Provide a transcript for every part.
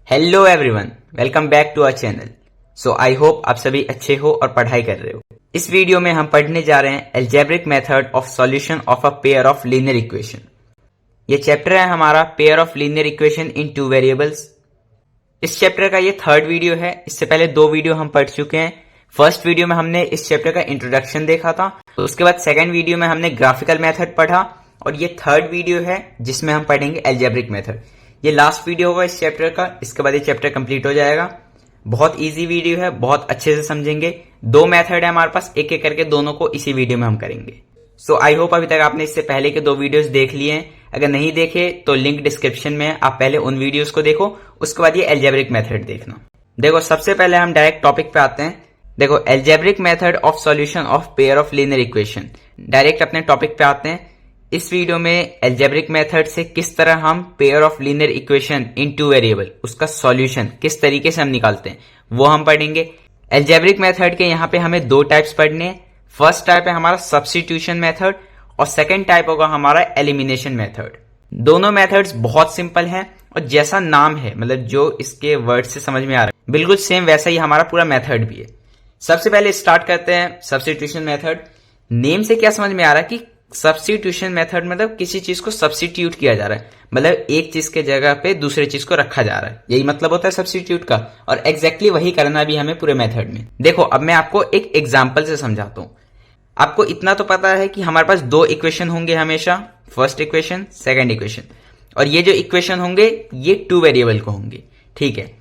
Hello everyone, welcome back to our channel. So I hope आप सभी अच्छे हो और पढ़ाई कर रहे हो। इस वीडियो में हम पढ़ने जा रहे हैं algebraic method of solution of a pair of linear equation. ये चैप्टर है हमारा pair of linear equation in two variables. इस चैप्टर का ये थर्ड वीडियो है। इससे पहले दो वीडियो हम पढ़ चुके हैं। फर्स्ट वीडियो में हमने इस चैप्टर का इंट्रोडक्शन देखा था, तो उसके बाद सेकेंड वीडियो में हमने ग्राफिकल मेथड पढ़ा, और ये थर्ड वीडियो है जिसमें हम पढ़ेंगे एल्जेब्रिक मेथड। ये लास्ट वीडियो होगा इस चैप्टर का, इसके बाद ये चैप्टर कंप्लीट हो जाएगा। बहुत इजी वीडियो है, बहुत अच्छे से समझेंगे। दो मेथड है हमारे पास, एक एक करके दोनों को इसी वीडियो में हम करेंगे। सो आई होप अभी तक आपने इससे पहले के दो वीडियोस देख लिए हैं। अगर नहीं देखे तो लिंक डिस्क्रिप्शन में है, आप पहले उन वीडियोस को देखो, उसके बाद ये एल्जेब्रिक मेथड देखना। देखो, सबसे पहले हम डायरेक्ट टॉपिक पे आते हैं। देखो, algebraic method of solution of pair of linear equation. Direct अपने टॉपिक पे आते हैं। इस वीडियो में एल्जेब्रिक मेथड से किस तरह हम pair of linear equation in two variable, उसका सॉल्यूशन किस तरीके से हम निकालते हैं वो हम पढ़ेंगे। एल्जेब्रिक मेथड के यहाँ पे हमें दो टाइप्स पढ़ने हैं। फर्स्ट टाइप है हमारा सब्स्टिट्यूशन मेथड, और सेकेंड टाइप होगा हमारा एलिमिनेशन मेथड। दोनों मेथड्स बहुत सिंपल हैं, और जैसा नाम है, मतलब जो इसके वर्ड से समझ में आ रहा है, बिल्कुल सेम वैसा ही हमारा पूरा मेथड भी है। सबसे पहले स्टार्ट करते हैं सब्स्टिट्यूशन मेथड। नेम से क्या समझ में आ रहा है कि सब्स्टिट्यूशन मेथड मतलब किसी चीज को सब्स्टिट्यूट किया जा रहा है, मतलब एक चीज के जगह पे दूसरे चीज को रखा जा रहा है, यही मतलब होता है सब्स्टिट्यूट का। और एग्जैक्टली वही करना भी हमें पूरे मेथड में। देखो, अब मैं आपको एक एग्जांपल से समझाता हूं। आपको इतना तो पता है कि हमारे पास दो इक्वेशन होंगे हमेशा, फर्स्ट इक्वेशन, सेकेंड इक्वेशन, और ये जो इक्वेशन होंगे ये टू वेरिएबल को होंगे, ठीक है।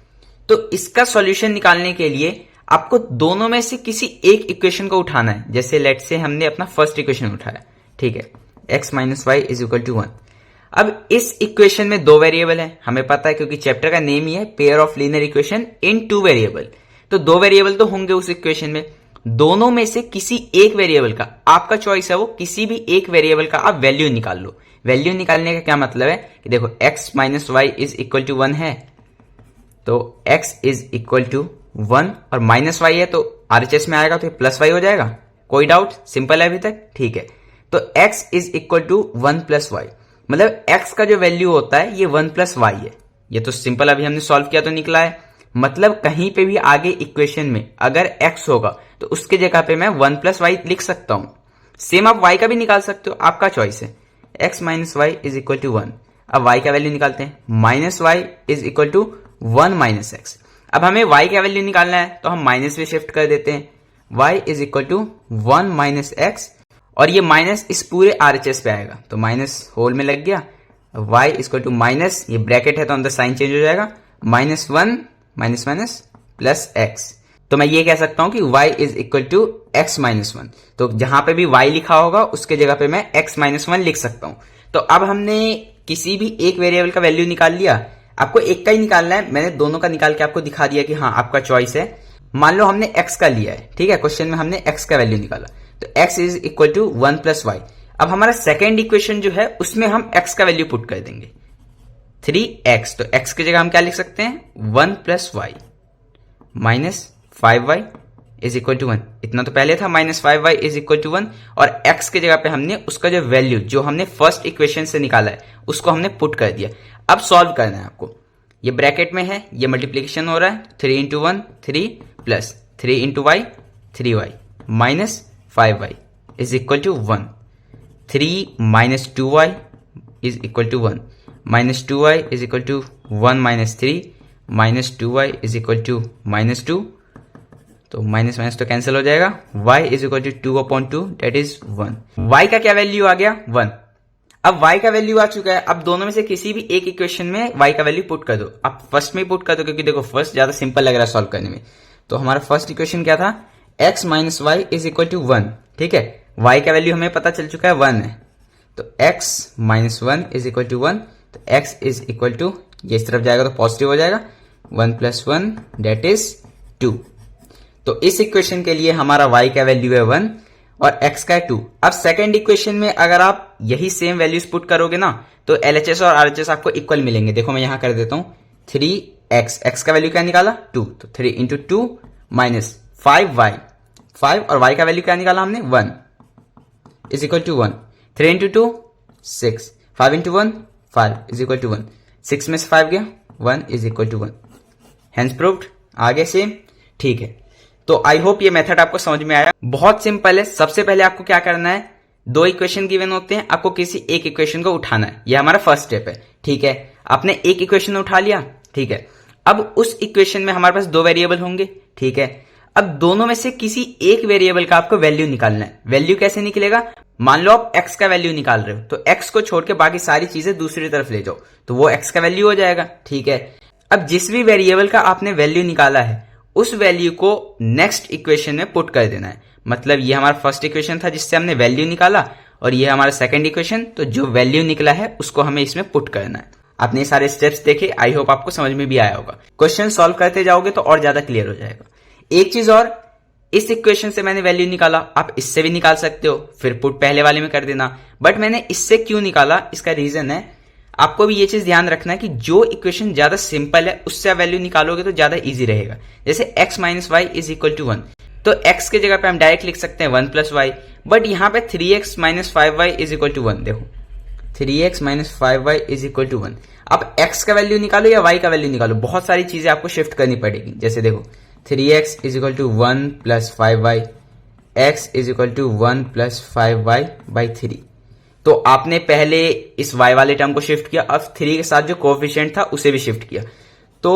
तो इसका सॉल्यूशन निकालने के लिए आपको दोनों में से किसी एक इक्वेशन को उठाना है। जैसे लेट से हमने अपना फर्स्ट इक्वेशन उठाया, ठीक है, x minus y is equal to 1। अब इस इक्वेशन में दो वेरिएबल है, हमें पता है क्योंकि चैप्टर का नेम ही है pair of linear equation in two variable. तो दो वेरिएबल तो होंगे उस इक्वेशन में। दोनों में से किसी एक वेरिएबल का, आपका चॉइस है वो, किसी भी एक वेरिएबल का आप वैल्यू निकाल लो। वैल्यू निकालने का क्या मतलब है कि देखो, x minus y is equal to 1 है, तो x इज इक्वल टू 1, और माइनस वाई है तो आरएचएस में आएगा तो प्लस वाई हो जाएगा। कोई डाउट? सिंपल है अभी तक, ठीक है। तो x is equal to 1 plus y, मतलब x का जो वैल्यू होता है ये 1 प्लस वाई है। ये तो सिंपल अभी हमने सॉल्व किया तो निकला है। मतलब कहीं पे भी आगे इक्वेशन में अगर x होगा तो उसके जगह पे मैं 1 प्लस वाई लिख सकता हूं। सेम आप y का भी निकाल सकते हो, आपका चॉइस है। x minus y is equal to 1। अब y का वैल्यू निकालते हैं, minus y is equal to 1 minus x. अब हमें y का वैल्यू निकालना है तो हम माइनस में शिफ्ट कर देते हैं, y is equal to 1 minus x, और ये माइनस इस पूरे आरएचएस पे आएगा तो माइनस होल में लग गया। y इक्वल टू माइनस, ये ब्रैकेट है तो अंदर साइन चेंज हो जाएगा, minus 1 minus minus plus x. तो मैं ये कह सकता हूं कि y is equal to x minus 1। तो जहां पे भी y लिखा होगा उसके जगह पे मैं x माइनस 1 लिख सकता हूं। तो अब हमने किसी भी एक वेरिएबल का वैल्यू निकाल लिया। आपको एक का ही निकालना है, मैंने दोनों का निकाल के आपको दिखा दिया कि हाँ आपका चॉइस है। मान लो हमने x का लिया है, ठीक है, क्वेश्चन में हमने x का वैल्यू निकाला, तो x is equal to 1 plus y. अब हमारा सेकेंड इक्वेशन जो है उसमें हम x का वैल्यू पुट कर देंगे 3x। तो x की जगह हम क्या लिख सकते हैं, 1 plus y minus 5y is equal to 1। इतना तो पहले था, minus 5y is equal to 1, और x की जगह पे हमने उसका जो वैल्यू जो हमने फर्स्ट इक्वेशन से निकाला है उसको हमने पुट कर दिया। अब सॉल्व करना है आपको। ये ब्रैकेट में है, ये मल्टीप्लीकेशन हो रहा है, 3 into 1 3 plus 3 into y 3y minus 5y is equal to 1। 3 minus 2y is equal to 1, minus 2y is equal to 1 minus 3 minus 2y is equal to minus 2। तो माइनस माइनस तो cancel हो जाएगा, y is equal to 2 upon 2 that is 1। y का क्या value आ गया, 1। अब y का वैल्यू आ चुका है। अब दोनों में से किसी भी एक इक्वेशन में y का वैल्यू पुट कर दो। आप फर्स्ट में पुट कर दो क्योंकि देखो फर्स्ट ज्यादा सिंपल लग रहा है सॉल्व करने में। तो हमारा फर्स्ट इक्वेशन क्या था, x minus y is equal to 1, ठीक है। y का वैल्यू हमें पता चल चुका है 1 है, तो x minus 1 is equal to 1। तो x इज इक्वल टू, ये इस तरफ जाएगा तो पॉजिटिव हो जाएगा, 1 प्लस 1 दैट इज 2। तो इस इक्वेशन के लिए हमारा y का वैल्यू है 1 और x का है 2। अब सेकेंड इक्वेशन में अगर आप यही सेम वैल्यूज पुट करोगे ना तो LHS और RHS आपको इक्वल मिलेंगे। देखो मैं यहां कर देता हूं, 3x, x का वैल्यू क्या निकाला 2, तो 3 इंटू 2 माइनस 5y, 5 और y का वैल्यू क्या निकाला हमने 1 is equal to 1। 3 into 2 6, 5 into 1 5 is equal to 1। 6 में से 5 गया 1 is equal to 1। Hence proved. आगे से ठीक है। तो आई होप ये मेथड आपको समझ में आया। बहुत सिंपल है। सबसे पहले आपको क्या करना है, दो इक्वेशन गिवन होते हैं, आपको किसी एक इक्वेशन को उठाना है। ये हमारा फर्स्ट स्टेप है। ठीक है, आपने एक इक्वेशन उठा लिया। ठीक है, अब उस इक्वेशन में हमारे पास दो वेरिएबल होंगे। ठीक है, अब दोनों में से किसी एक वेरिएबल का आपको वैल्यू निकालना है। वैल्यू कैसे निकलेगा, मान लो आप x का वैल्यू निकाल रहे हो, तो x को छोड़ के बाकी सारी चीजें दूसरी तरफ ले जाओ, तो वो x का वैल्यू हो जाएगा। ठीक है, अब जिस भी वेरिएबल का आपने वैल्यू निकाला है उस वैल्यू को नेक्स्ट इक्वेशन में पुट कर देना है। मतलब ये हमारा फर्स्ट इक्वेशन था जिससे हमने वैल्यू निकाला, और ये हमारा सेकंड इक्वेशन, तो जो वैल्यू निकला है उसको हमें इसमें पुट करना है। आपने सारे स्टेप्स देखे, आई होप आपको समझ में भी आया होगा। क्वेश्चन सॉल्व करते जाओगे तो और ज्यादा क्लियर हो जाएगा। एक चीज और, इस इक्वेशन से मैंने वैल्यू निकाला, आप इससे भी निकाल सकते हो, फिर पुट पहले वाले में कर देना। बट मैंने इससे क्यों निकाला, इसका रीजन है, आपको भी ये चीज ध्यान रखना है कि जो इक्वेशन ज्यादा सिंपल है उससे आप वैल्यू निकालोगे तो ज्यादा इजी रहेगा। जैसे x minus y is equal to 1, तो x के जगह पे हम डायरेक्ट लिख सकते हैं 1 प्लस वाई, बट यहां पे 3x minus 5y is equal to 1। देखो 3x minus 5y is equal to 1। अब x का वैल्यू निकालो या y का वैल्यू निकालो, बहुत सारी चीजें आपको शिफ्ट करनी पड़ेगी। जैसे देखो 3x is equal to 1 plus 5y, x is equal to 1 plus 5y by 3। तो आपने पहले इस y वाले टर्म को शिफ्ट किया, अब 3 के साथ जो कोएफिशिएंट था उसे भी शिफ्ट किया। तो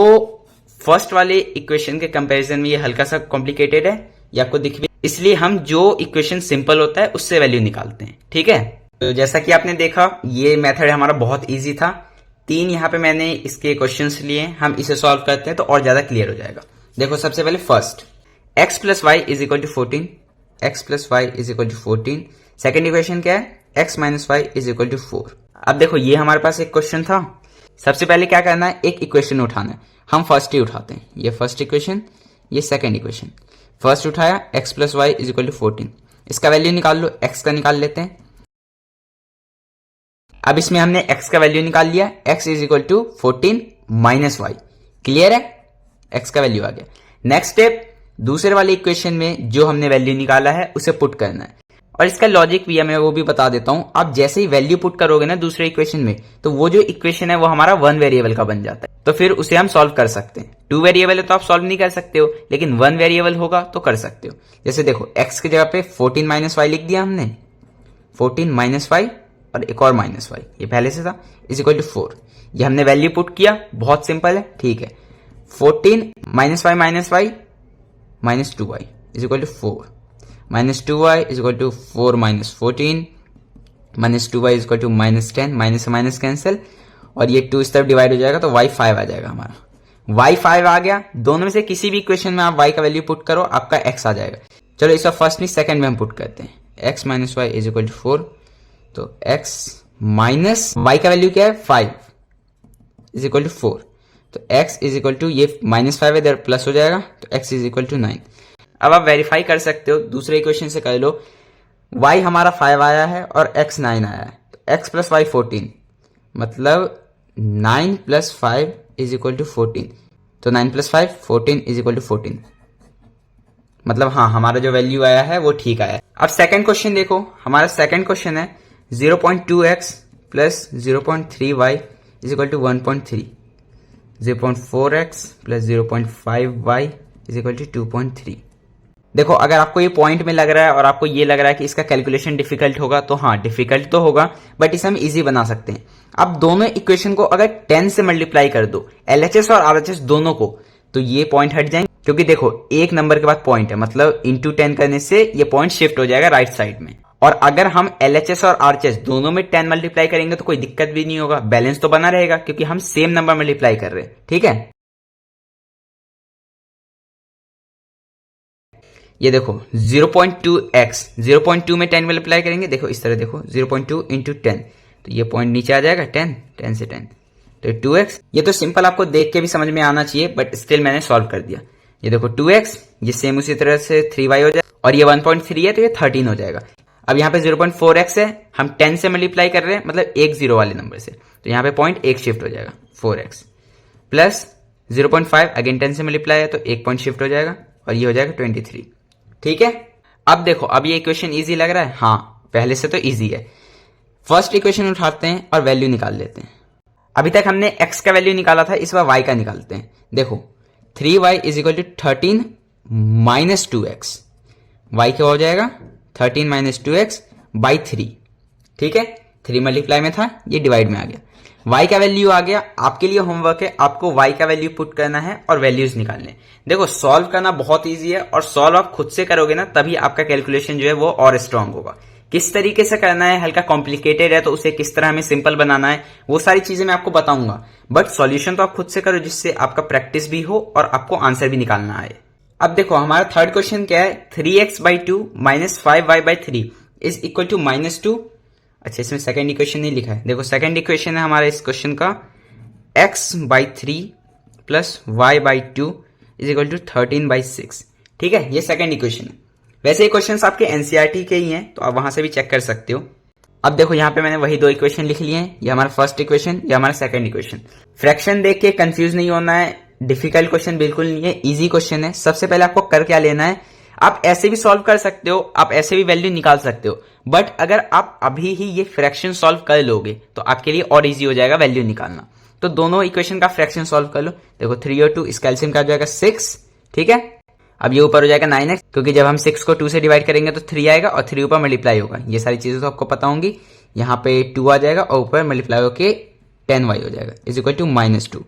फर्स्ट वाले इक्वेशन के कंपैरिजन में ये हल्का सा कॉम्प्लिकेटेड है, ये आपको दिख भी, इसलिए हम जो इक्वेशन सिंपल होता है उससे वैल्यू निकालते हैं। ठीक है, तो जैसा कि आपने देखा ये मेथड हमारा बहुत ईजी था। 3 यहाँ पे मैंने इसके क्वेश्चंस लिए, हम इसे सॉल्व करते हैं तो और ज्यादा क्लियर हो जाएगा। देखो सबसे पहले first, x plus y is equal to 14, x plus y is equal to 14। Second equation क्या है, x minus y is equal to 4। अब देखो ये हमारे पास एक क्वेश्चन था, सबसे पहले क्या करना है, एक इक्वेशन उठाना है। हम फर्स्ट ही उठाते हैं, ये फर्स्ट इक्वेशन, ये सेकेंड इक्वेशन। फर्स्ट उठाया x plus y is equal to 14, इसका वैल्यू निकाल लो, x का निकाल लेते हैं। अब इसमें हमने x का वैल्यू निकाल लिया, x is equal to 14 minus y. Clear है, x का वैल्यू आ गया। नेक्स्ट स्टेप, दूसरे वाले इक्वेशन में जो हमने वैल्यू निकाला है उसे पुट करना है, और इसका लॉजिक भी है, मैं वो भी बता देता हूं। आप जैसे ही वैल्यू पुट करोगे ना दूसरे इक्वेशन में, तो वो जो इक्वेशन है वो हमारा 1 वेरिएबल का बन जाता है, तो फिर उसे हम सॉल्व कर सकते हैं। 2 वेरिएबल है तो आप सॉल्व नहीं कर सकते हो, लेकिन 1 वेरिएबल होगा तो कर सकते हो। जैसे देखो x की जगह पे 14 माइनस वाई लिख दिया हमने, 14 माइनस वाई और एक और माइनस वाई, ये पहले से था, इज इक्वल टू 4। ये हमने वैल्यू पुट किया, बहुत सिंपल है। ठीक है, 14 minus y minus 2y is equal to 4, minus 2y is equal to 4 minus 14, minus 2y is equal to minus 10, minus से माइनस कैंसिल, और ये 2 इस तरफ डिवाइड हो जाएगा तो y 5 आ जाएगा हमारा। y 5 आ गया, दोनों में से किसी भी इक्वेशन में आप y का वैल्यू पुट करो, आपका x आ जाएगा। चलो इसका फर्स्ट नहीं सेकंड में हम पुट करते हैं, x minus y is equal to 4, तो x माइनस y का वैल्यू क्या है 5 इज इक्वल टू 4, तो x इज इक्वल टू, ये माइनस 5 है इधर प्लस हो जाएगा, तो x इज इक्वल टू 9। अब आप वेरीफाई कर सकते हो, दूसरे इक्वेशन से कर लो, y हमारा 5 आया है और x 9 आया है, तो x प्लस वाई 14, मतलब 9 प्लस 5 इज इक्वल टू 14, तो 9 प्लस 5 14 इज इक्वल टू 14। मतलब हाँ, हमारा जो वैल्यू आया है वो ठीक आया है। अब सेकंड क्वेश्चन देखो, हमारा सेकंड क्वेश्चन है 0.2x plus 0.3y is equal to 1.3, 0.4x plus 0.5y is equal to 2.3। देखो अगर आपको ये पॉइंट में लग रहा है और आपको ये लग रहा है कि इसका कैलकुलेशन डिफिकल्ट होगा, तो हाँ डिफिकल्ट तो होगा, बट इसे हम इजी बना सकते हैं। अब दोनों इक्वेशन को अगर 10 से मल्टीप्लाई कर दो, LHS और RHS दोनों को, तो ये पॉइंट हट जाएंगे, क्योंकि देखो एक नंबर के बाद पॉइंट है, मतलब इंटू 10 करने से ये पॉइंट शिफ्ट हो जाएगा राइट साइड में। और अगर हम LHS और RHS दोनों में 10 मल्टीप्लाई करेंगे तो कोई दिक्कत भी नहीं होगा, बैलेंस तो बना रहेगा, क्योंकि हम सेम नंबर मल्टीप्लाई कर रहे हैं। ठीक है, ये देखो 0.2x, 0.2 में 10 मल्टीप्लाई करेंगे, देखो इस तरह देखो 0.2 इंटू 10, तो ये पॉइंट नीचे आ जाएगा 10, 10 से 10, तो 2x। ये तो सिंपल आपको देख के भी समझ में आना चाहिए, बट स्टिल मैंने सॉल्व कर दिया। ये देखो 2x, ये सेम उसी तरह से 3y हो जाएगा, और ये 1.3 है तो ये 13 हो जाएगा। अब यहाँ पे 0.4x है, हम 10 से मल्टीप्लाई कर रहे हैं, मतलब एक जीरो वाले नंबर से, तो यहाँ पे पॉइंट एक शिफ्ट हो जाएगा 4x, प्लस 0.5 अगेन 10 से मल्टीप्लाई है तो एक पॉइंट शिफ्ट हो जाएगा, और ये हो जाएगा 23। ठीक है, अब देखो अब ये इक्वेशन इजी लग रहा है, हाँ पहले से तो इजी है। फर्स्ट इक्वेशन उठाते हैं और वैल्यू निकाल लेते हैं। अभी तक हमने x का वैल्यू निकाला था, इस बार y का निकालते हैं। देखो 3y is equal to 13 minus 2x। y क्या हो जाएगा 13 माइनस 2x बाई 3। ठीक है, 3 मल्टीप्लाई में था, ये डिवाइड में आ गया। y का वैल्यू आ गया। आपके लिए होमवर्क है, आपको y का वैल्यू पुट करना है और वैल्यूज निकालने। देखो सॉल्व करना बहुत इजी है और सॉल्व आप खुद से करोगे ना तभी आपका कैलकुलेशन जो है वो और स्ट्रांग होगा। किस तरीके से करना है, हल्का कॉम्प्लिकेटेड है तो उसे किस तरह हमें सिंपल बनाना है, वो सारी चीजें मैं आपको बताऊंगा। बट सॉल्यूशन तो आप खुद से करो जिससे आपका प्रैक्टिस भी हो और आपको आंसर भी निकालना आए। अब देखो हमारा थर्ड क्वेश्चन क्या है, 3x/2 minus 5y/3 is equal to -2। अच्छा, इसमें सेकेंड इक्वेशन नहीं लिखा है। देखो सेकेंड इक्वेशन है हमारा इस क्वेश्चन का x/3 plus y/2 is equal to 13/6। ठीक है, ये सेकेंड इक्वेशन है। वैसे ये क्वेश्चंस आपके एनसीईआरटी के ही हैं तो आप वहां से भी चेक कर सकते हो। अब देखो यहाँ पे मैंने वही दो इक्वेशन लिख लिए हैं, ये हमारा फर्स्ट इक्वेशन, ये हमारा सेकंड इक्वेशन। फ्रैक्शन देख के कंफ्यूज नहीं होना है, डिफिकल्ट क्वेश्चन बिल्कुल नहीं है, इजी क्वेश्चन है। सबसे पहले आपको कर क्या लेना है, आप ऐसे भी सॉल्व कर सकते हो, आप ऐसे भी वैल्यू निकाल सकते हो, बट अगर आप अभी ही ये फ्रैक्शन सॉल्व कर लोगे तो आपके लिए और इजी हो जाएगा वैल्यू निकालना। तो दोनों इक्वेशन का फ्रैक्शन सॉल्व कर लो। देखो 3 और 2 इस कैल्सियम का आ जाएगा 6। ठीक है, अब ये ऊपर हो जाएगा 9x, क्योंकि जब हम 6 को 2 से डिवाइड करेंगे तो 3 आएगा और 3 ऊपर मल्टीप्लाई होगा। ये सारी चीजें तो आपको पता होंगी। यहाँ पे 2 आ जाएगा और ऊपर मल्टीप्लाई होके 10y हो जाएगा इज इक्वल टू -2।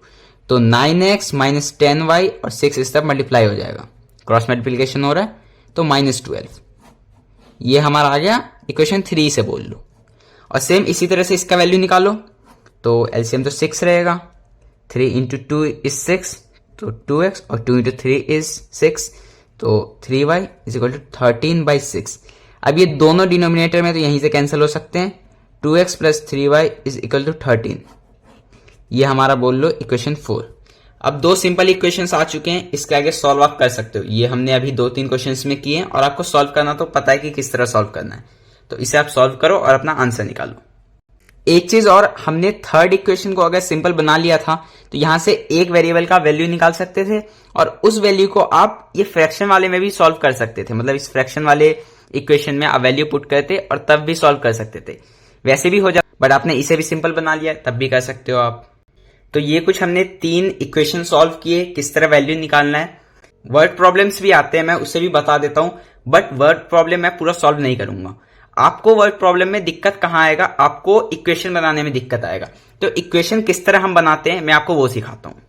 तो 9x माइनस 10y और 6 इस तरफ मल्टीप्लाई हो जाएगा, क्रॉस मल्टीप्लीकेशन हो रहा है तो -12। ये हमारा आ गया इक्वेशन 3 से बोल लो। और सेम इसी तरह से इसका वैल्यू निकालो। तो एलसीएम तो 6 रहेगा, 3 इंटू 2 इज 6 तो 2x और 2 इंटू 3 इज 6 तो 3y इज इक्वल टू 13/6। अब ये दोनों डिनोमिनेटर में तो यहीं से कैंसिल हो सकते हैं। 2x plus 3y is equal to 13। ये हमारा बोल लो इक्वेशन 4। अब दो सिंपल इक्वेशंस आ चुके हैं, इसके आगे सॉल्व आप कर सकते हो। ये हमने अभी 2-3 क्वेश्चंस में किए हैं और आपको सॉल्व करना तो पता है कि किस तरह सॉल्व करना है। तो इसे आप सॉल्व करो और अपना आंसर निकालो। एक चीज और, हमने थर्ड इक्वेशन को अगर सिंपल बना लिया था तो यहां से एक वेरिएबल का वैल्यू निकाल सकते थे और उस वैल्यू को आप ये फ्रैक्शन वाले में भी सॉल्व कर सकते थे। मतलब इस फ्रैक्शन वाले इक्वेशन में आप वैल्यू पुट करते और तब भी सॉल्व कर सकते थे। वैसे भी हो जाता, बट आपने इसे भी सिंपल बना लिया, तब भी कर सकते हो आप। तो ये कुछ हमने 3 इक्वेशन सॉल्व किए, किस तरह वैल्यू निकालना है। वर्ड प्रॉब्लम्स भी आते हैं, मैं उसे भी बता देता हूं, बट वर्ड प्रॉब्लम मैं पूरा सॉल्व नहीं करूंगा। आपको वर्ड प्रॉब्लम में दिक्कत कहां आएगा, आपको इक्वेशन बनाने में दिक्कत आएगा। तो इक्वेशन किस तरह हम बनाते हैं मैं आपको वो सिखाता हूं।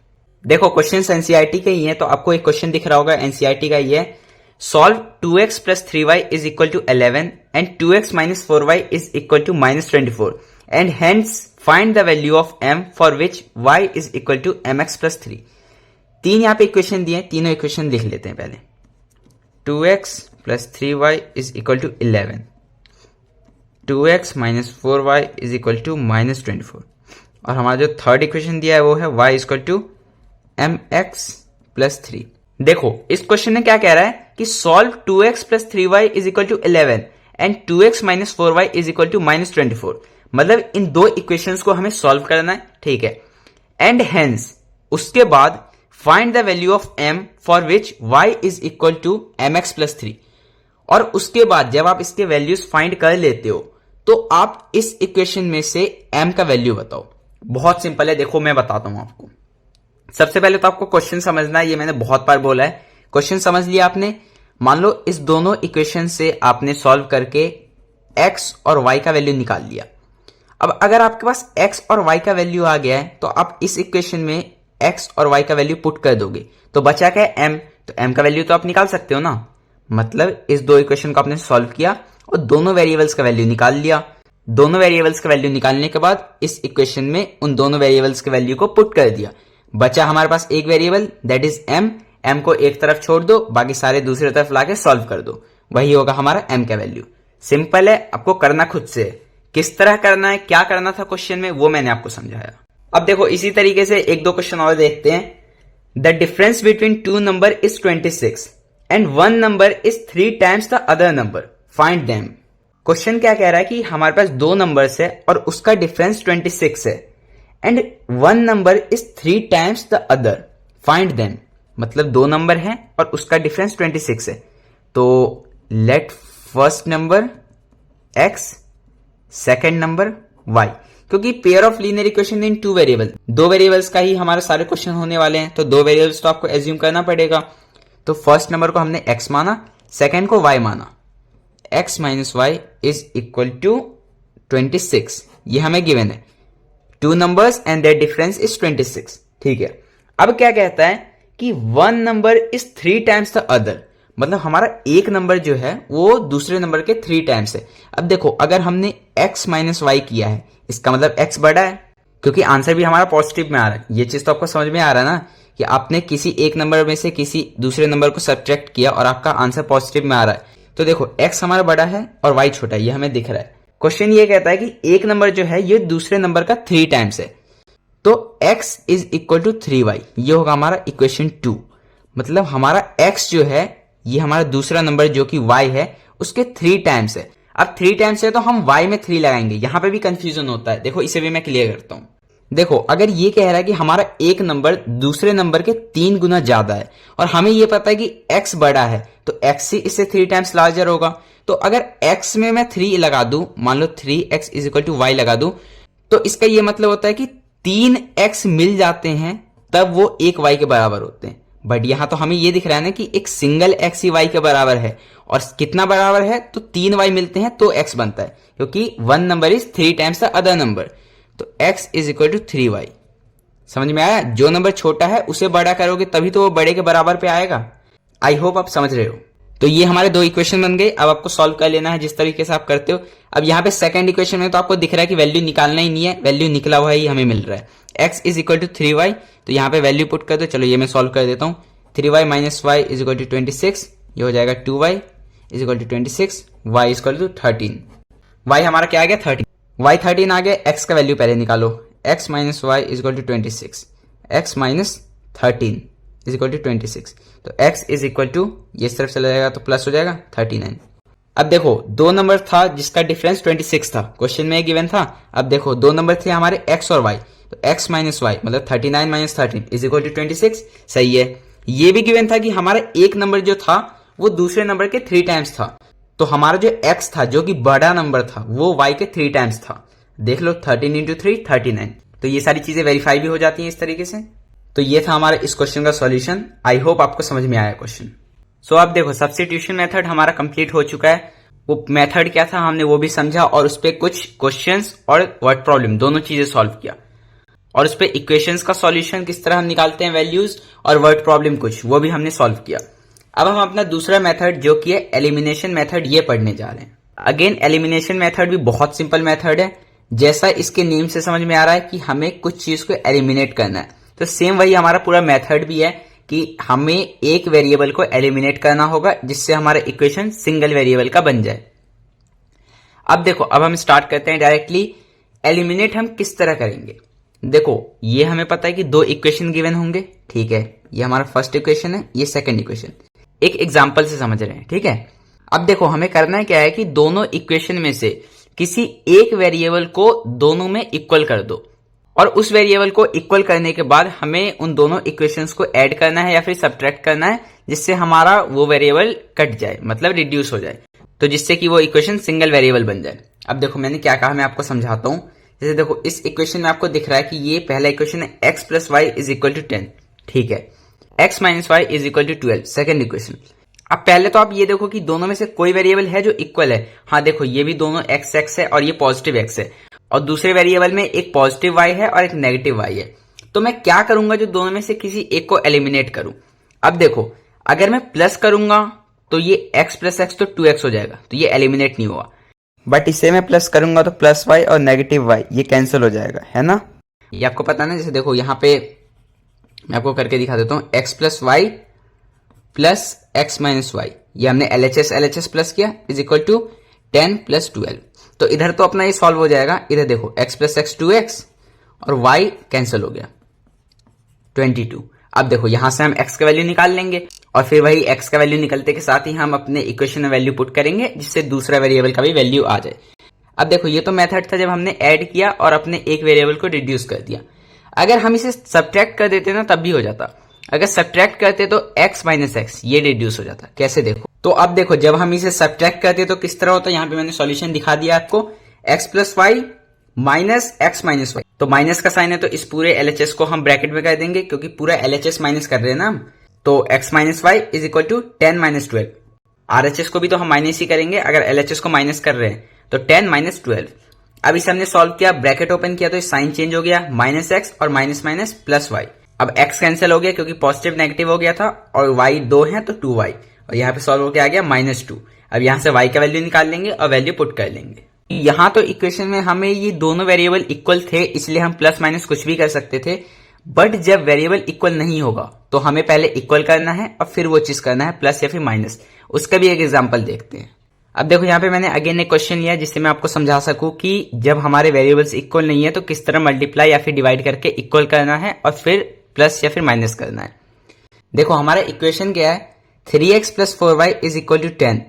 देखो क्वेश्चन एनसीईआरटी के ही है, तो आपको एक क्वेश्चन दिख रहा होगा एनसीईआरटी का, ये है solve 2x plus 3y is equal to 11 and 2x minus 4y is equal to -24 and hence find the value of m for which y is equal to mx plus 3। 3 यहां पे equation दिए, तीनों equation लिख लेते हैं पहले। 2x plus 3y is equal to 11, 2x minus 4y is equal to -24 और हमारा जो थर्ड इक्वेशन दिया है वो है y is equal to mx plus 3। देखो इस क्वेश्चन में क्या कह रहा है कि solve 2x plus 3y is equal to 11 and 2x minus 4y is equal to -24। मतलब इन दो इक्वेशंस को हमें सॉल्व करना है, ठीक है। एंड हेंस उसके बाद find the value of m for which y is equal to mx plus 3। और उसके बाद जब आप इसके वैल्यूज फाइंड कर लेते हो तो आप इस इक्वेशन में से m का वैल्यू बताओ। बहुत सिंपल है, देखो मैं बताता हूं आपको। सबसे पहले तो आपको क्वेश्चन समझना है, ये मैंने बहुत बार बोला है। क्वेश्चन समझ लिया आपने। मान लो इस दोनों इक्वेशन से आपने सॉल्व करके x और y का वैल्यू निकाल लिया। अब अगर आपके पास x और y का वैल्यू आ गया है तो आप इस इक्वेशन में x और y का वैल्यू पुट कर दोगे तो बचा क्या है m। तो m का वैल्यू तो आप निकाल सकते हो ना। मतलब इस दो इक्वेशन को आपने सॉल्व किया और दोनों वेरिएबल्स का वैल्यू निकाल लिया। दोनों वेरिएबल्स का वैल्यू निकालने के बाद इस इक्वेशन में उन दोनों वेरिएबल्स के वैल्यू को पुट कर दिया। बचा हमारे पास एक variable that is m। m को एक तरफ छोड़ दो, बाकी सारे दूसरी तरफ लाके सॉल्व कर दो, वही होगा हमारा m का वैल्यू। सिंपल है, आपको करना खुद से। किस तरह करना है, क्या करना था क्वेश्चन में, वो मैंने आपको समझाया। अब देखो इसी तरीके से एक दो क्वेश्चन और देखते हैं। The difference between 2 number is 26 and 1 number is 3 times the other number, find them. Question क्या कह रहा है कि हमारे पास 2 नंबर्स है और उसका डिफरेंस 26 है and 1 number is 3 times the other, find them. मतलब 2 नंबर है और उसका डिफरेंस 26 है। तो let first number x, second number y। क्योंकि pair of linear equation in two variable, दो वेरिएबल्स का ही हमारे सारे क्वेश्चन होने वाले हैं, तो दो वेरिएबल्स तो आपको एज्यूम करना पड़ेगा। तो फर्स्ट नंबर को हमने x माना, सेकंड को y माना। x minus y is equal to 26, ये हमें गिवन है। Two numbers and their difference is 26। ठीक है, अब क्या कहता है कि one number is 3 times the other, मतलब हमारा एक नंबर जो है वो दूसरे नंबर के 3 टाइम्स है। अब देखो अगर हमने x माइनस वाई किया है, इसका मतलब x बड़ा है, क्योंकि आंसर भी हमारा पॉजिटिव में आ रहा है। ये चीज तो आपको समझ में आ रहा है ना कि आपने किसी एक नंबर में से किसी दूसरे नंबर को सब्ट्रैक्ट किया और आपका आंसर पॉजिटिव में आ रहा है। तो देखो x हमारा बड़ा है और y छोटा है, ये हमें दिख रहा है। क्वेश्चन ये कहता है कि एक नंबर जो है ये दूसरे नंबर का 3 टाइम्स है, तो x is equal to 3y, ये होगा हमारा इक्वेशन 2। मतलब हमारा x जो है ये हमारा दूसरा नंबर जो कि y है उसके 3 टाइम्स है। अब 3 टाइम्स है तो हम y में 3 लगाएंगे, यहां पे भी कंफ्यूजन होता है। देखो इसे भी मैं क्लियर करता हूं। देखो अगर ये कह रहा है कि हमारा एक नंबर दूसरे नंबर के 3 गुना ज्यादा है और हमें ये पता है कि x बड़ा है, तो x ही इससे 3 टाइम्स लार्जर होगा। तो अगर x में मैं 3 लगा दूं, मान लो 3x is equal to y लगा दूं, तो इसका ये मतलब होता है कि 3x मिल जाते हैं तब वो एक y के बराबर होते हैं। बट यहां तो हमें ये दिख रहा है ना कि एक सिंगल x ही y के बराबर है, और कितना बराबर है तो 3y मिलते हैं तो x बनता है, क्योंकि one number is 3 times the other number. तो x is equal to 3y। समझ में आया? जो नंबर छोटा है उसे बड़ा करोगे तभी तो वो बड़े के बराबर पे आएगा। आई होप आप समझ रहे हो। तो ये हमारे दो इक्वेशन बन गए। अब आपको सॉल्व कर लेना है जिस तरीके से आप करते हो। अब यहाँ पे सेकंड इक्वेशन में तो आपको दिख रहा है कि वैल्यू निकालना ही नहीं है, वैल्यू निकला हुआ ही हमें मिल रहा है। x is equal to 3y, तो यहाँ पे वैल्यू पुट कर दो। चलो ये मैं सॉल्व कर देता हूँ। 3y minus y is equal to 26, ये हो जाएगा 2y is equal to 26, y is equal to 13। y हमारा क्या आ गया 13, y 13 आ गया। x का वैल्यू पहले निकालो। x minus y is equal to 26, x माइनस 13 इज इक्वल टू 26। तो x इज इक्वल टू, ये इस तरफ चला जाएगा तो प्लस हो जाएगा 39। अब देखो दो नंबर था जिसका डिफरेंस 26 था, क्वेश्चन में गिवन था। अब देखो दो नंबर थे हमारे x और y, तो x माइनस वाई मतलब 39 माइनस 13 इज इक्वल टू 26। सही है। ये भी गिवन था कि हमारा एक नंबर जो था वो दूसरे नंबर के 3 टाइम्स था, तो हमारा जो x था जो कि बड़ा नंबर था वो y के 3 टाइम्स था। देख लो 13 इंटू 3 39। तो ये सारी चीजें वेरीफाई भी हो जाती हैं इस तरीके से। तो ये था हमारा इस क्वेश्चन का सॉल्यूशन। आई होप आपको समझ में आया क्वेश्चन। सो अब देखो सब्स्टिट्यूशन मेथड हमारा कंप्लीट हो चुका है। वो मेथड क्या था हमने वो भी समझा, और उस पर कुछ क्वेश्चंस और वर्ड प्रॉब्लम दोनों चीजें सॉल्व किया, और उस पर इक्वेशंस का सॉल्यूशन किस तरह हम निकालते हैं वैल्यूज, और वर्ड प्रॉब्लम कुछ वो भी हमने सॉल्व किया। अब हम अपना दूसरा मेथड जो कि है एलिमिनेशन मेथड ये पढ़ने जा रहे हैं। अगेन एलिमिनेशन मेथड भी बहुत सिंपल मेथड है, जैसा इसके नेम से समझ में आ रहा है कि हमें कुछ चीज को एलिमिनेट करना है। तो सेम वही हमारा पूरा मेथड भी है कि हमें एक वेरिएबल को एलिमिनेट करना होगा जिससे हमारा इक्वेशन सिंगल वेरिएबल का बन जाए। अब देखो अब हम स्टार्ट करते हैं डायरेक्टली। एलिमिनेट हम किस तरह करेंगे? देखो ये हमें पता है कि दो इक्वेशन गिवन होंगे, ठीक है। ये हमारा फर्स्ट इक्वेशन है, ये सेकंड इक्वेशन। एक एग्जांपल से समझ रहे हैं, ठीक है। अब देखो हमें करना है क्या है कि दोनों इक्वेशन में से किसी एक वेरिएबल को दोनों में इक्वल कर दो, और उस वेरिएबल को इक्वल करने के बाद हमें उन दोनों इक्वेशंस को ऐड करना है या फिर सब्ट्रैक्ट करना है, जिससे हमारा वो वेरिएबल कट जाए, मतलब रिड्यूस हो जाए, तो जिससे कि वो इक्वेशन सिंगल वेरिएबल बन जाए। अब देखो मैंने क्या कहा, मैं आपको समझाता हूं। जैसे देखो इस इक्वेशन में आपको दिख रहा है कि ये पहला इक्वेशन है x plus y is equal to 10, ठीक है। x minus y is equal to 12 second equation. अब पहले तो आप ये देखो कि दोनों में से कोई वेरिएबल है जो इक्वल है। हाँ देखो ये भी दोनों x है और ये पॉजिटिव x है, और दूसरे वेरिएबल में एक पॉजिटिव y है और एक नेगेटिव y है। तो मैं क्या करूंगा, जो दोनों में से किसी एक को एलिमिनेट करूं। अब देखो अगर मैं प्लस करूंगा तो ये x प्लस एक्स तो 2x हो जाएगा, तो ये एलिमिनेट नहीं हुआ। बट इसे मैं प्लस करूंगा तो प्लस y और नेगेटिव y ये कैंसिल हो जाएगा, है ना। ये आपको पता ना। जैसे देखो यहाँ पे मैं आपको करके दिखा देता हूँ, x plus y plus x minus y, ये हमने LHS प्लस किया इज इक्वल टू 10 प्लस 12। तो इधर तो अपना ये सॉल्व हो जाएगा। इधर देखो x प्लस एक्स 2x और y कैंसिल हो गया 22। अब देखो यहां से हम x का वैल्यू निकाल लेंगे, और फिर वही x का वैल्यू निकलते के साथ ही हम अपने इक्वेशन में वैल्यू पुट करेंगे, जिससे दूसरा वेरिएबल का भी वैल्यू आ जाए। अब देखो ये तो मेथड था जब हमने ऐड किया और अपने एक वेरिएबल को रिड्यूस कर दिया। अगर हम इसे सब्ट्रैक्ट कर देते ना तब भी हो जाता। अगर सब्ट्रैक्ट करते तो x माइनस एक्स ये रिड्यूस हो जाता। कैसे देखो, तो अब देखो जब हम इसे सब्ट्रैक्ट करते तो किस तरह होता है। यहाँ पे मैंने सॉल्यूशन दिखा दिया आपको। x plus y minus x minus y, तो माइनस का साइन है तो इस पूरे LHS को हम ब्रैकेट में कर देंगे क्योंकि पूरा LHS माइनस कर रहे हैं ना हम। तो x minus y is equal to 10 minus 12। RHS को भी तो हम माइनस ही करेंगे अगर LHS को माइनस कर रहे हैं, तो 10 माइनस 12। अब इसे हमने सॉल्व किया, ब्रैकेट ओपन किया तो साइन चेंज हो गया, माइनस एक्स और माइनस माइनस प्लस वाई। अब x कैंसिल हो गया क्योंकि पॉजिटिव नेगेटिव हो गया था और y 2 है तो 2y, और यहाँ पे सॉल्व होकर आ गया -2। अब यहाँ से y का वैल्यू निकाल लेंगे और वैल्यू पुट कर लेंगे। यहाँ तो इक्वेशन में हमें ये दोनों वेरिएबल इक्वल थे इसलिए हम प्लस माइनस कुछ भी कर सकते थे, बट जब वेरिएबल इक्वल नहीं होगा तो हमें पहले इक्वल करना है और फिर वो चीज करना है प्लस या फिर माइनस। उसका भी एक एग्जांपल देखते हैं। अब देखो यहाँ पे मैंने अगेन एक क्वेश्चन लिया जिससे मैं आपको समझा सकूं कि जब हमारे वेरिएबल्स इक्वल नहीं है तो किस तरह मल्टीप्लाई या फिर डिवाइड करके इक्वल करना है और फिर प्लस या फिर माइनस करना है। देखो हमारा इक्वेशन क्या है, 3x plus 4y is equal to 10,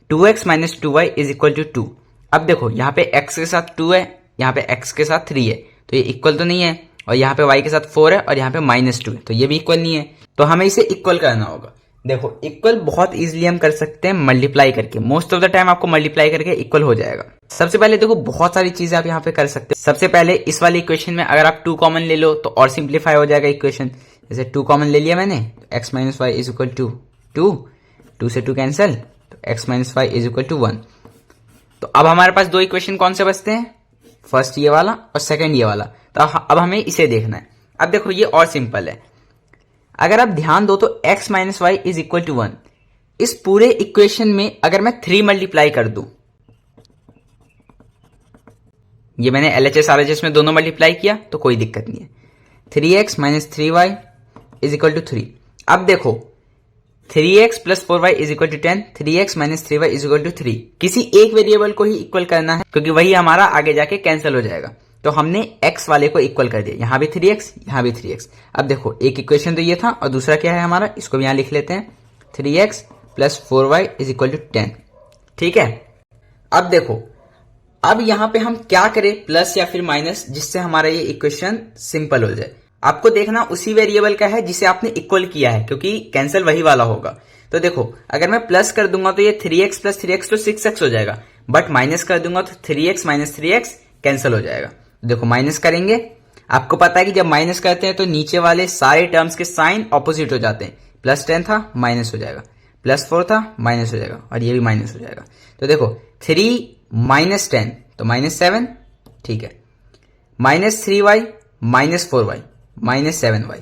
2x minus 2y is equal to 2। अब देखो यहाँ पे x के साथ 2 है, यहाँ पे x के साथ 3 है, तो ये इक्वल तो नहीं है, और यहाँ पे y के साथ 4 है और यहाँ पे -2 है, तो ये भी इक्वल नहीं है। तो हमें इसे इक्वल करना होगा। देखो इक्वल बहुत इजीली हम कर सकते हैं मल्टीप्लाई करके, मोस्ट ऑफ द टाइम आपको मल्टीप्लाई करके इक्वल हो जाएगा। सबसे पहले देखो बहुत सारी चीजें आप यहाँ पे कर सकते हैं। सबसे पहले इस वाले इक्वेशन में अगर आप 2 कॉमन ले लो तो और सिंप्लीफाई हो जाएगा इक्वेशन। जैसे 2 कॉमन ले लिया मैंने, x minus y is equal to 2 से 2 कैंसिल, तो x minus y is equal to 1। तो अब हमारे पास 2 इक्वेशन कौन से बचते हैं, फर्स्ट ये वाला और सेकंड ये वाला। तो अब हमें इसे देखना है। अब देखो ये और सिंपल है, अगर आप ध्यान दो तो x minus y is equal to 1, इस पूरे इक्वेशन में अगर मैं 3 मल्टीप्लाई कर दूं, ये मैंने LHS RHS में दोनों मल्टीप्लाई किया तो कोई दिक्कत नहीं है, 3x minus 3y is equal to 3। अब देखो 3x plus 4y is equal to 10, 3x minus 3y is equal to 3। किसी एक वेरिएबल को ही इक्वल करना है क्योंकि वही हमारा आगे जाके कैंसिल हो जाएगा। तो हमने x वाले को इक्वल कर दिया, यहां भी 3x यहां भी 3x। अब देखो एक इक्वेशन तो ये था और दूसरा क्या है हमारा, इसको भी यहां लिख लेते हैं, 3x plus 4y is equal to 10। ठीक है, अब देखो अब यहां पे हम क्या करें, प्लस या फिर माइनस, जिससे हमारा ये इक्वेशन सिंपल हो जाए। आपको देखना उसी वेरिएबल का है जिसे आपने इक्वल किया है क्योंकि कैंसिल वही वाला होगा। तो देखो अगर मैं प्लस कर दूंगा तो ये 3x प्लस 3x तो 6x हो जाएगा, बट माइनस कर दूंगा तो 3x माइनस 3x कैंसिल हो जाएगा। देखो माइनस करेंगे, आपको पता है कि जब माइनस करते हैं तो नीचे वाले सारे टर्म्स के साइन ऑपोजिट हो जाते हैं। प्लस 10 था माइनस हो जाएगा, प्लस 4 था माइनस हो जाएगा, और ये भी माइनस हो जाएगा। तो देखो 3 माइनस 10 तो माइनस 7, ठीक है, minus 3y minus 4y minus 7y,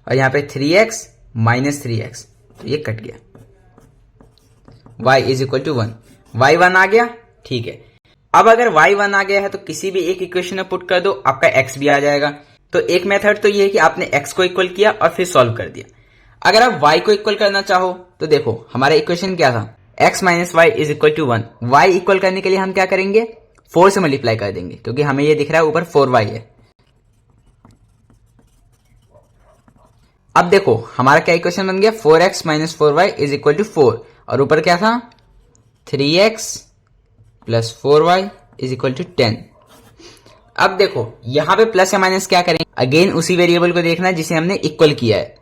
और यहाँ पे 3x माइनस 3x, तो ये कट गया, y is equal to 1, y 1 आ गया। ठीक है, अब अगर y 1 आ गया है तो किसी भी एक इक्वेशन में पुट कर दो, आपका x भी आ जाएगा। तो एक मेथड तो ये है कि आपने x को इक्वल किया और फिर सॉल्व कर दिया। अगर आप y को इक्वल करना चाहो तो देखो हमारा इक्वेशन क्या था, x minus y is equal to 1। y equal करने के लिए हम क्या करेंगे, 4 से मल्टीप्लाई कर देंगे क्योंकि हमें ये दिख रहा है ऊपर 4y है। अब देखो हमारा क्या इक्वेशन बन गया, 4x minus 4y is equal to 4, और ऊपर क्या था 3x plus 4y is equal to 10। अब देखो यहां पे प्लस या माइनस क्या करेंगे, अगेन उसी वेरिएबल को देखना है जिसे हमने इक्वल किया है।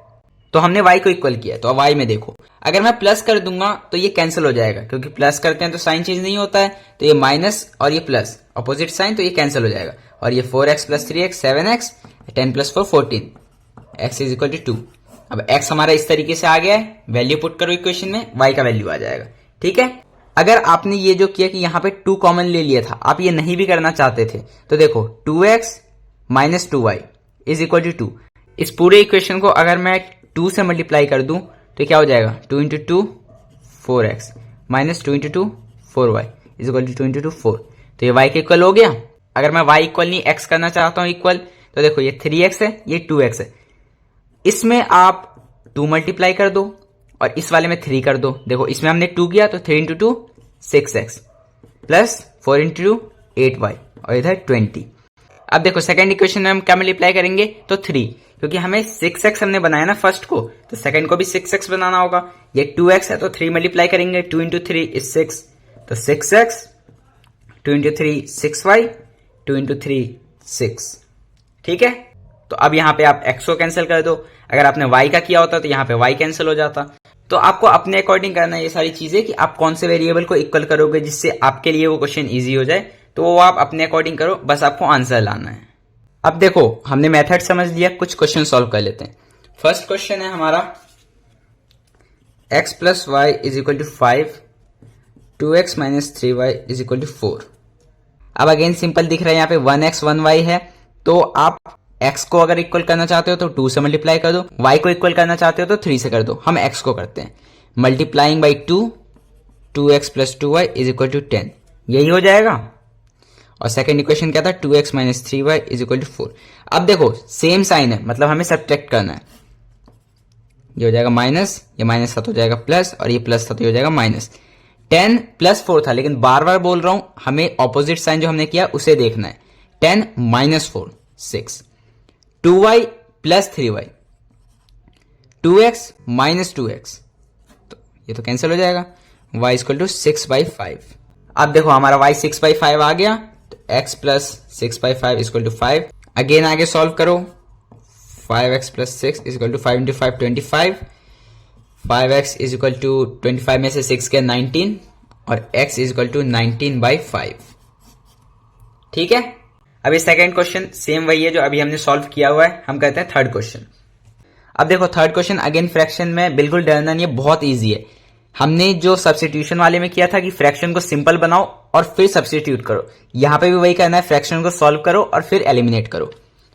तो हमने y को इक्वल किया, तो अब y में देखो अगर मैं प्लस कर दूंगा तो ये कैंसिल हो जाएगा क्योंकि प्लस करते हैं तो साइन चेंज नहीं होता है, तो ये माइनस और ये प्लस अपोजिट साइन, तो ये कैंसिल हो जाएगा। और ये 4x plus 3x 7x, 10 plus 4 14, x is equal to 2। अब x हमारा इस तरीके से आ गया है, वैल्यू पुट करो इक्वेशन में, y का वैल्यू आ जाएगा। ठीक है, अगर आपने ये जो किया कि यहाँ पे 2 कॉमन ले लिया था, आप ये नहीं भी करना चाहते थे, तो देखो 2x minus 2y is equal to 2। इस पूरे इक्वेशन को अगर मैं 2 से मल्टीप्लाई कर दूं तो क्या हो जाएगा, 2 into 2 4x minus 2 into 2 4y is equal to 2 into 2 4। तो ये y के इक्वल हो गया। अगर मैं y इक्वल नहीं x करना चाहता हूं इक्वल, तो देखो ये 3x है ये 2x है, इसमें आप 2 मल्टीप्लाई कर दो और इस वाले में 3 कर दो। देखो इसमें हमने 2 किया तो 3 into 2 6x plus 4 into 2 8y और इधर 20। अब देखो सेकंड इक्वेशन में हम क्या मल्टीप्लाई करेंगे, तो 3, क्योंकि हमें 6x हमने बनाया ना फर्स्ट को, तो सेकंड को भी 6x बनाना होगा। ये 2x है तो 3 मल्टीप्लाई करेंगे, 2 इंटू 3 इज 6, तो 6x, 2 इंटू 3 6y, 2 इंटू 3 6। ठीक है, तो अब यहाँ पे आप x को कैंसिल कर दो, अगर आपने y का किया होता तो यहाँ पे y कैंसिल हो जाता। तो आपको अपने अकॉर्डिंग करना है ये सारी चीजें कि आप कौन से वेरिएबल को इक्वल करोगे जिससे आपके लिए वो क्वेश्चन इजी हो जाए। तो वो आप अपने अकॉर्डिंग करो, बस आपको आंसर लाना है। अब देखो हमने मेथड समझ लिया, कुछ क्वेश्चन सॉल्व कर लेते हैं। फर्स्ट क्वेश्चन है हमारा x plus y is equal to 5, 2x minus 3y is equal to 4। अब अगेन सिंपल दिख रहा है यहाँ पे 1x 1y है, तो आप x को अगर इक्वल करना चाहते हो तो 2 से मल्टीप्लाई कर दो, y को इक्वल करना चाहते हो तो 3 से कर दो। हम x को करते हैं, multiplying by 2, 2x plus 2y is equal to 10, यही हो जाएगा। और सेकंड इक्वेशन क्या था, 2x minus 3y is equal to 4। अब देखो सेम साइन है, मतलब हमें सब्ट्रैक्ट करना है। ये हो जाएगा माइनस, ये माइनस था तो हो जाएगा प्लस, और ये प्लस था तो हो जाएगा माइनस। 10 प्लस 4 था, लेकिन बार बार बोल रहा हूं हमें ऑपोजिट साइन जो हमने किया उसे देखना है। 10 minus 4 6, 2y plus 3y, 2x minus 2x, तो ये तो कैंसिल हो जाएगा। y equal to 6/5। अब देखो हमारा y 6/5 आ गया, तो x plus 6/5 equal to 5। Again आगे सॉल्व करो, 5x plus 6 is equal to 5 into 5 25, 5x is equal to 25 में से 6 के 19, और x इज इक्वल टू 19/5। ठीक है। अभी सेकंड क्वेश्चन सेम वही है जो अभी हमने सॉल्व किया हुआ है, हम करते हैं थर्ड क्वेश्चन। अब देखो थर्ड क्वेश्चन अगेन फ्रैक्शन में, बिल्कुल डरना नहीं है, बहुत ईजी है। हमने जो सब्स्टिट्यूशन वाले में किया था कि फ्रैक्शन को सिंपल बनाओ और फिर सब्स्टिट्यूट करो, यहां पे भी वही करना है, फ्रैक्शन को सॉल्व करो और फिर एलिमिनेट करो।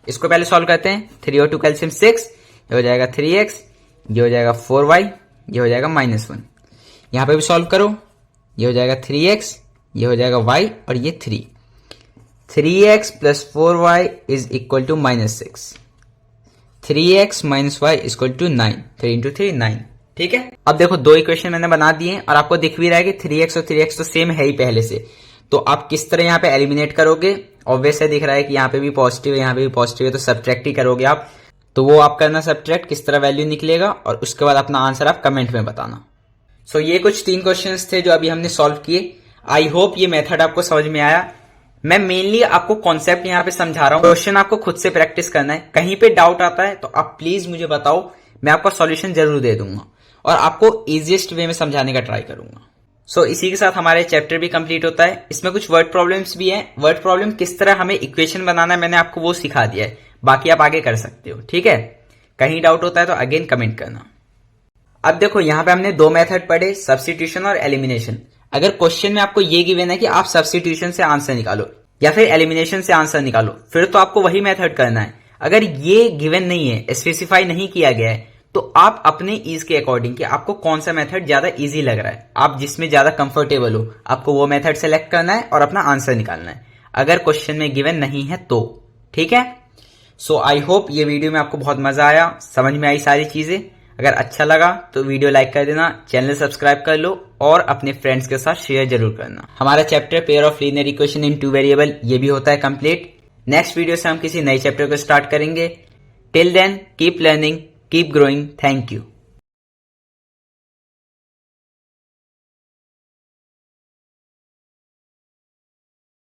इसको पहले सॉल्व करते हैं। 3 और 2 कैल्सियम 6, ये हो जाएगा 3x, ये हो जाएगा 4y, ये हो जाएगा -1। यहां पे भी सॉल्व करो, ये हो जाएगा 3x, ये हो जाएगा y, और ये 3। 3x plus 4y is equal to -6, 3x minus y is equal to 9, 3 into 3 9। ठीक है। अब देखो दो इक्वेशन मैंने बना दिए और आपको दिख भी रहा है कि 3x और 3x तो सेम है ही पहले से, तो आप किस तरह यहाँ पे एलिमिनेट करोगे। ऑब्वियस है, दिख रहा है कि यहाँ पे भी पॉजिटिव है, यहाँ पे भी पॉजिटिव है, तो सब्ट्रैक्ट ही करोगे आप। तो वो आप करना सब्ट्रैक्ट, किस तरह वैल्यू निकलेगा, और उसके बाद अपना आंसर आप कमेंट में बताना। सो ये कुछ 3 क्वेश्चंस थे जो अभी हमने सॉल्व किए। आई होप ये मेथड आपको समझ में आया। मैं मेनली आपको कॉन्सेप्ट यहाँ पे समझा रहा हूँ, क्वेश्चन आपको खुद से प्रैक्टिस करना है। कहीं पे डाउट आता है तो आप प्लीज मुझे बताओ, मैं आपका सॉल्यूशन जरूर दे दूंगा और आपको इजीएस्ट वे में समझाने का ट्राई करूंगा। सो इसी के साथ हमारे चैप्टर भी कंप्लीट होता है। इसमें कुछ वर्ड प्रॉब्लम्स भी हैं। वर्ड प्रॉब्लम किस तरह हमें इक्वेशन बनाना है मैंने आपको वो सिखा दिया है, बाकी आप आगे कर सकते हो। ठीक है। कहीं डाउट होता है तो अगेन कमेंट करना। अब देखो यहाँ पे हमने 2 मेथड पढ़े, सब्स्टिट्यूशन और एलिमिनेशन। अगर क्वेश्चन में आपको ये गिवन है कि आप सब्स्टिट्यूशन से आंसर निकालो या फिर एलिमिनेशन से आंसर निकालो, फिर तो आपको वही मेथड करना है। अगर ये गिवन नहीं है, स्पेसिफाई नहीं किया गया है, तो आप अपने ईज के अकॉर्डिंग कि आपको कौन सा मेथड ज्यादा इजी लग रहा है, आप जिसमें ज्यादा कंफर्टेबल हो, आपको वो मेथड सेलेक्ट करना है और अपना आंसर निकालना है, अगर क्वेश्चन में गिवन नहीं है तो। ठीक है। सो आई होप ये वीडियो में आपको बहुत मजा आया, समझ में आई सारी चीजें। अगर अच्छा लगा तो वीडियो लाइक कर देना, चैनल सब्सक्राइब कर लो और अपने फ्रेंड्स के साथ शेयर जरूर करना। हमारा chapter pair of linear equation in 2 variable ये भी होता है कंप्लीट। नेक्स्ट वीडियो से हम किसी नए चैप्टर को स्टार्ट करेंगे। Till then keep learning, keep growing. Thank you.